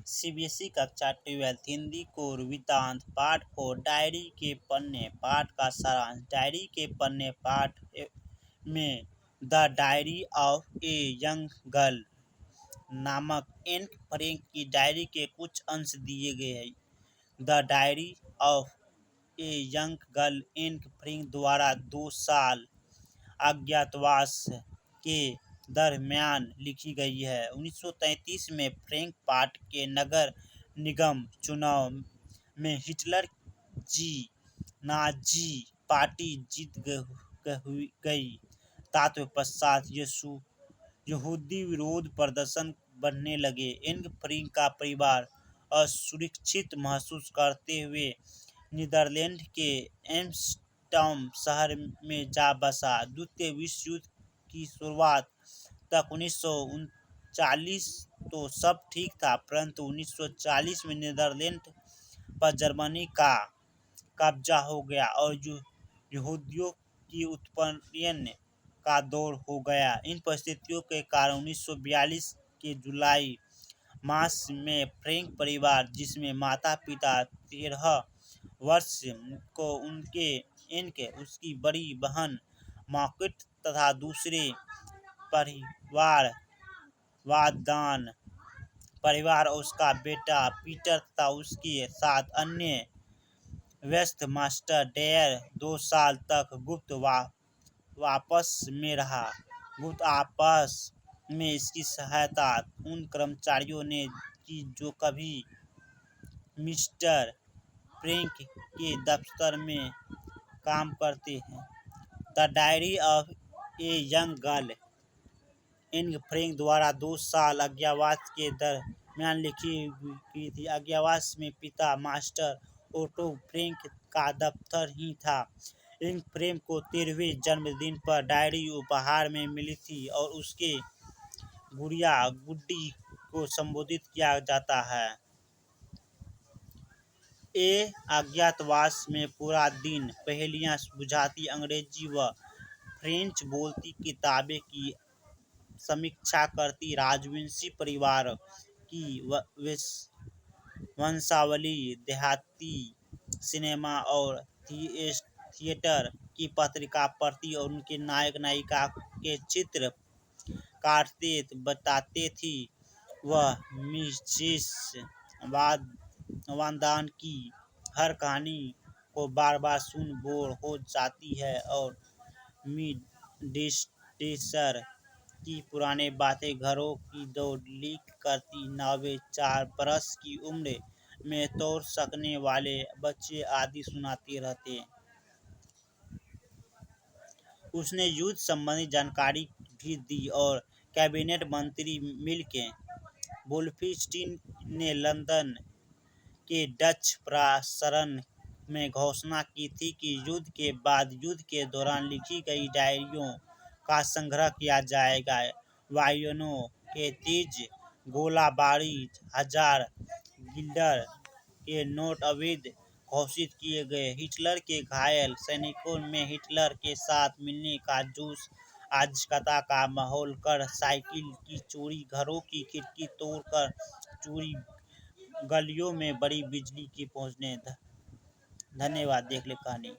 CBSE कक्षा 12 Hindi core वृत्तांत पाठ 4 डायरी के पन्ने पाठ का सारांश। डायरी के पन्ने पाठ में the diary of a young girl नामक एन फ्रैंक की डायरी के कुछ अंश दिए गए हैं। The diary of a young girl Anne Frank द्वारा 2 साल अज्ञातवास के दरमियान लिखी गई है। 1933 में फ्रैंक पार्ट के नगर निगम चुनाव में हिटलर की नाजी पार्टी जीत गई। तत्पश्चात यहूदी विरोध प्रदर्शन बढ़ने लगे। एन फ्रैंक का परिवार असुरक्षित महसूस करते हुए नीदरलैंड के एम्स्टर्डम शहर में जा बसा। द्वितीय विश्व युद्ध की शुरुआत तक 1939 तो सब ठीक था, परंतु 1940 में नीदरलैंड पर जर्मनी का कब्जा हो गया और यहूदियों की उत्पीड़न का दौर हो गया। इन परिस्थितियों के कारण 1942 के जुलाई मास में फ्रैंक परिवार, जिसमें माता पिता 13 वर्ष को उसकी बड़ी बहन मार्गरेट तथा दूसरे परिवार और उसका बेटा पीटर तथा उसके 7 अन्य वयस्क मास्टर डेयर 2 साल तक गुप्त वापस में रहा। गुप्त आपस में इसकी सहायता उन कर्मचारियों ने की जो कभी मिस्टर फ्रैंक के दफ्तर में काम करते हैं। The diary of a young girl Anne Frank द्वारा 2 साल अज्ञातवास के दरमियान लिखी गई थी। अज्ञातवास में पिता मास्टर ओटो फ्रैंक का दफ्तर ही था। एन फ्रैंक को 13वें जन्मदिन पर डायरी उपहार में मिली थी और उसके गुड़िया गुड्डी को संबोधित किया जाता है। ए अज्ञातवास में पूरा दिन पहेलियां बुझाती, अंग्रेजी व फ्रेंच बोलती किताबें की समीक्षा करती, राजवंशी परिवार की वंशावली, देहाती सिनेमा और थिएटर की पत्रिका पढ़ती और उनके नायक नायिका के चित्र काटते बताते थी। वह मिसेस वांदान की हर कहानी को बार बार सुन बोर हो जाती है और मिडेसर की पुरानी बातें, घरों की दौड़ लीक करती नावें, 4 बरस की उम्र में तैर सकने वाले बच्चे आदि सुनाते रहते। उसने युद्ध संबंधी जानकारी भी दी और कैबिनेट मंत्री मिल्के वुल्फस्टीन ने लंदन के डच प्रसारण में घोषणा की थी कि युद्ध के बाद युद्ध के दौरान लिखी गई डायरियों का संग्रह किया जाएगा। वायुयानों के तेज गोलाबारी, 1000 गिल्डर के नोट अवैध घोषित किए गए, हिटलर के घायल सैनिकों में हिटलर के साथ मिलने का जोश, अराजकता का माहौल, कर साइकिल की चोरी, घरों की खिड़की तोड़कर चोरी, गलियों में बड़ी बिजली की पहुंचने। धन्यवाद। देख ले कहानी।